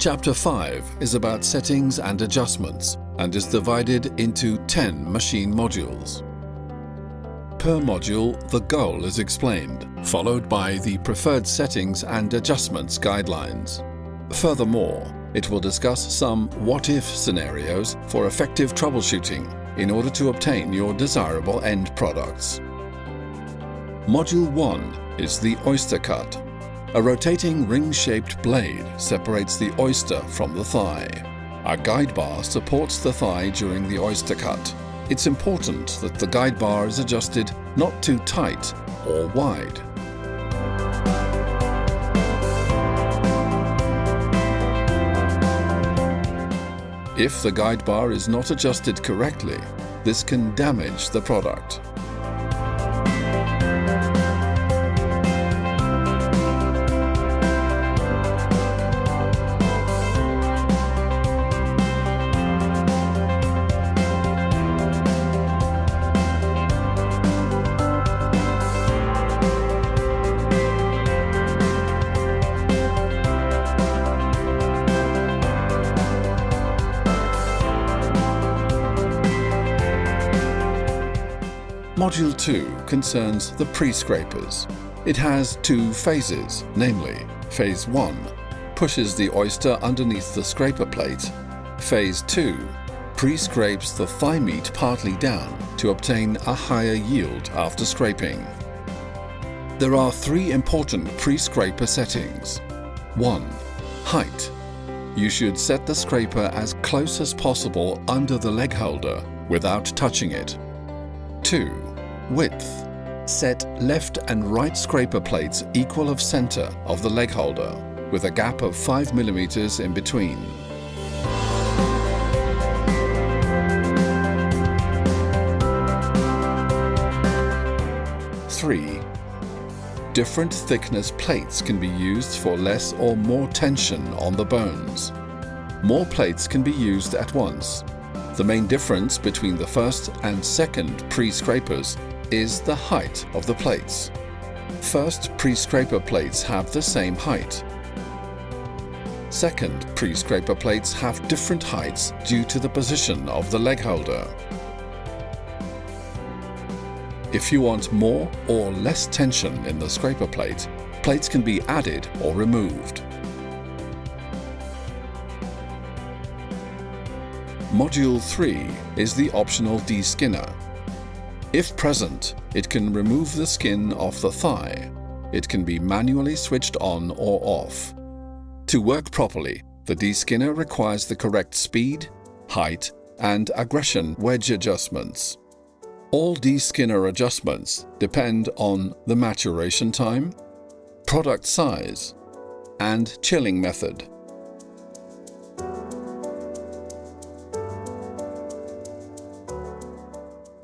Chapter 5 is about settings and adjustments and is divided into 10 machine modules. Per module, the goal is explained, followed by the preferred settings and adjustments guidelines. Furthermore, it will discuss some what-if scenarios for effective troubleshooting in order to obtain your desirable end products. Module 1 is the Oyster cut. A rotating ring-shaped blade separates the oyster from the thigh. A guide bar supports the thigh during the oyster cut. It's important that the guide bar is adjusted not too tight or wide. If the guide bar is not adjusted correctly, this can damage the product. Module 2 concerns the pre-scrapers. It has two phases, namely, Phase 1 pushes the oyster underneath the scraper plate. Phase 2 pre-scrapes the thigh meat partly down to obtain a higher yield after scraping. There are three important pre-scraper settings. 1. Height. You should set the scraper as close as possible under the leg holder without touching it. 2. Width. Set left and right scraper plates equal of center of the leg holder, with a gap of 5 mm in between. Three. Different thickness plates can be used for less or more tension on the bones. More plates can be used at once. The main difference between the first and second pre-scrapers is the height of the plates. First pre-scraper plates have the same height. Second pre-scraper plates have different heights due to the position of the leg holder. If you want more or less tension in the scraper plate, plates can be added or removed. Module 3 is the optional Deskinner. If present, it can remove the skin off the thigh. It can be manually switched on or off. To work properly, the Deskinner requires the correct speed, height, and aggression wedge adjustments. All Deskinner adjustments depend on the maturation time, product size, and chilling method.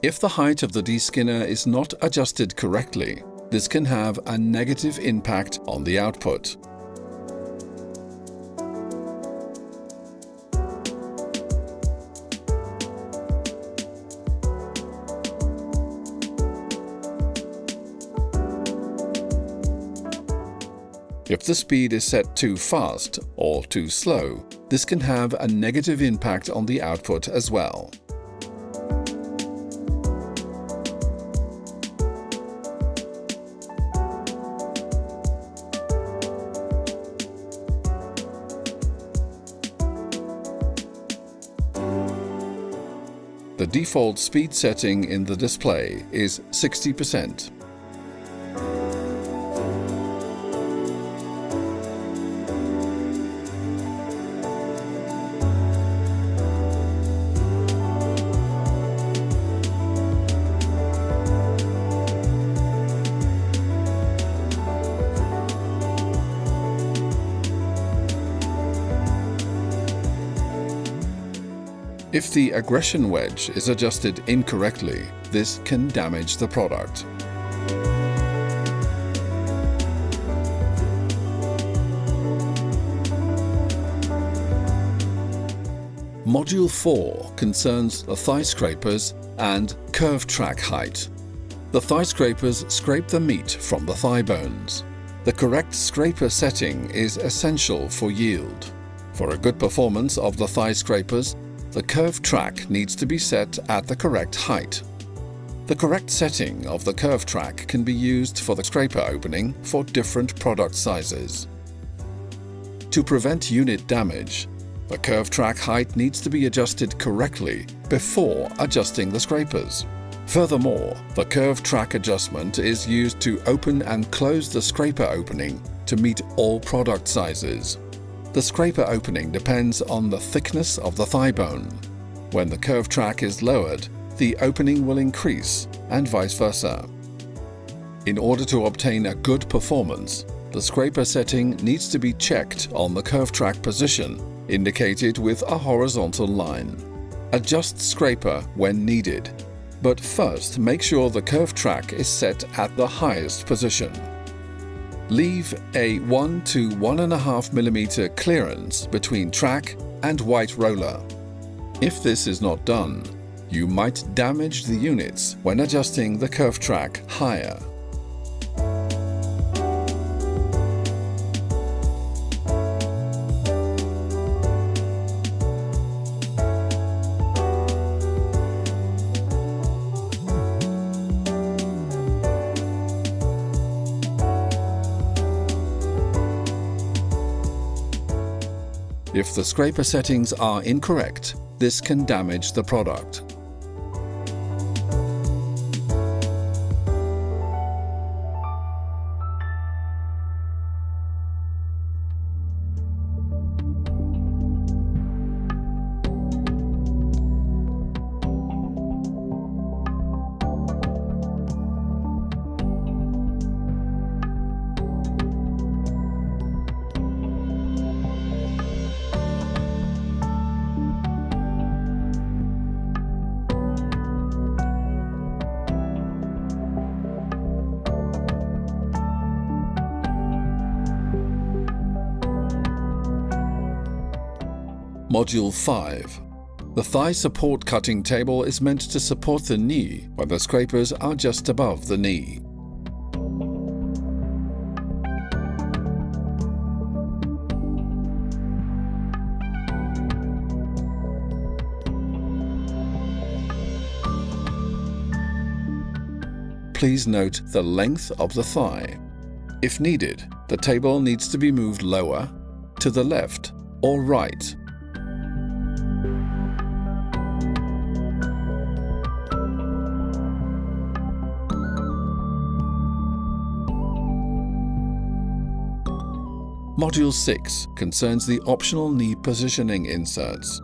If the height of the Deskinner is not adjusted correctly, this can have a negative impact on the output. If the speed is set too fast or too slow, this can have a negative impact on the output as well. The default speed setting in the display is 60%. If the aggression wedge is adjusted incorrectly, this can damage the product. Module 4 concerns the thigh scrapers and curve track height. The thigh scrapers scrape the meat from the thigh bones. The correct scraper setting is essential for yield. For a good performance of the thigh scrapers, the curved track needs to be set at the correct height. The correct setting of the curved track can be used for the scraper opening for different product sizes. To prevent unit damage, the curved track height needs to be adjusted correctly before adjusting the scrapers. Furthermore, the curved track adjustment is used to open and close the scraper opening to meet all product sizes. The scraper opening depends on the thickness of the thigh bone. When the curved track is lowered, the opening will increase, and vice versa. In order to obtain a good performance, the scraper setting needs to be checked on the curved track position, indicated with a horizontal line. Adjust scraper when needed, but first make sure the curved track is set at the highest position. Leave a 1 to 1.5 mm clearance between track and white roller. If this is not done, you might damage the units when adjusting the curved track higher. If the scraper settings are incorrect, this can damage the product. Module 5. The thigh support cutting table is meant to support the knee when the scrapers are just above the knee. Please note the length of the thigh. If needed, the table needs to be moved lower, to the left or right. Module 6 concerns the optional knee positioning inserts.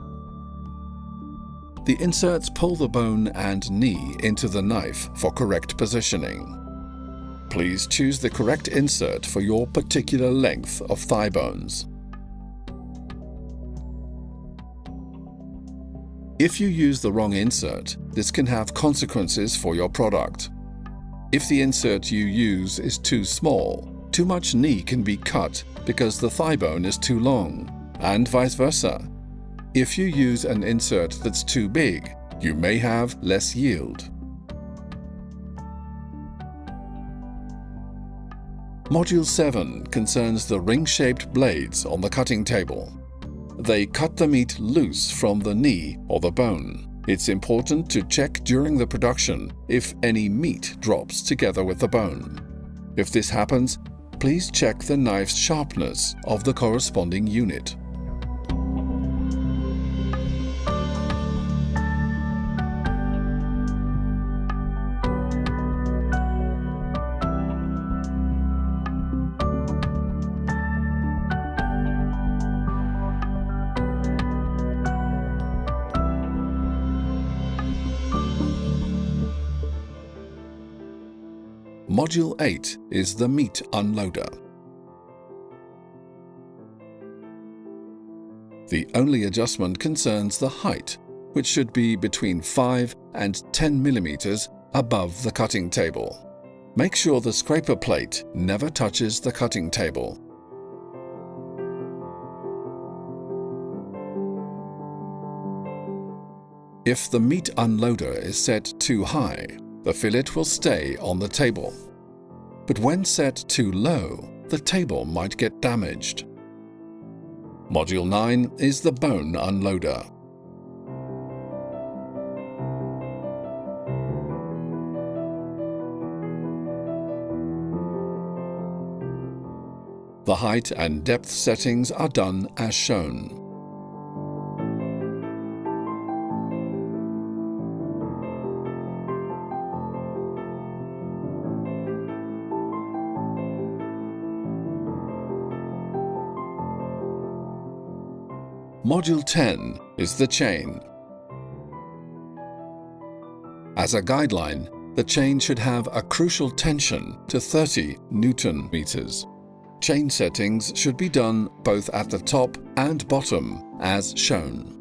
The inserts pull the bone and knee into the knife for correct positioning. Please choose the correct insert for your particular length of thigh bones. If you use the wrong insert, this can have consequences for your product. If the insert you use is too small, too much knee can be cut because the thigh bone is too long, and vice versa. If you use an insert that's too big, you may have less yield. Module 7 concerns the ring-shaped blades on the cutting table. They cut the meat loose from the knee or the bone. It's important to check during the production if any meat drops together with the bone. If this happens, please check the knife's sharpness of the corresponding unit. Module 8 is the meat unloader. The only adjustment concerns the height, which should be between 5 and 10 mm above the cutting table. Make sure the scraper plate never touches the cutting table. If the meat unloader is set too high, the fillet will stay on the table. But when set too low, the table might get damaged. Module 9 is the bone unloader. The height and depth settings are done as shown. Module 10 is the chain. As a guideline, the chain should have a crucial tension to 30 Newton meters. Chain settings should be done both at the top and bottom as shown.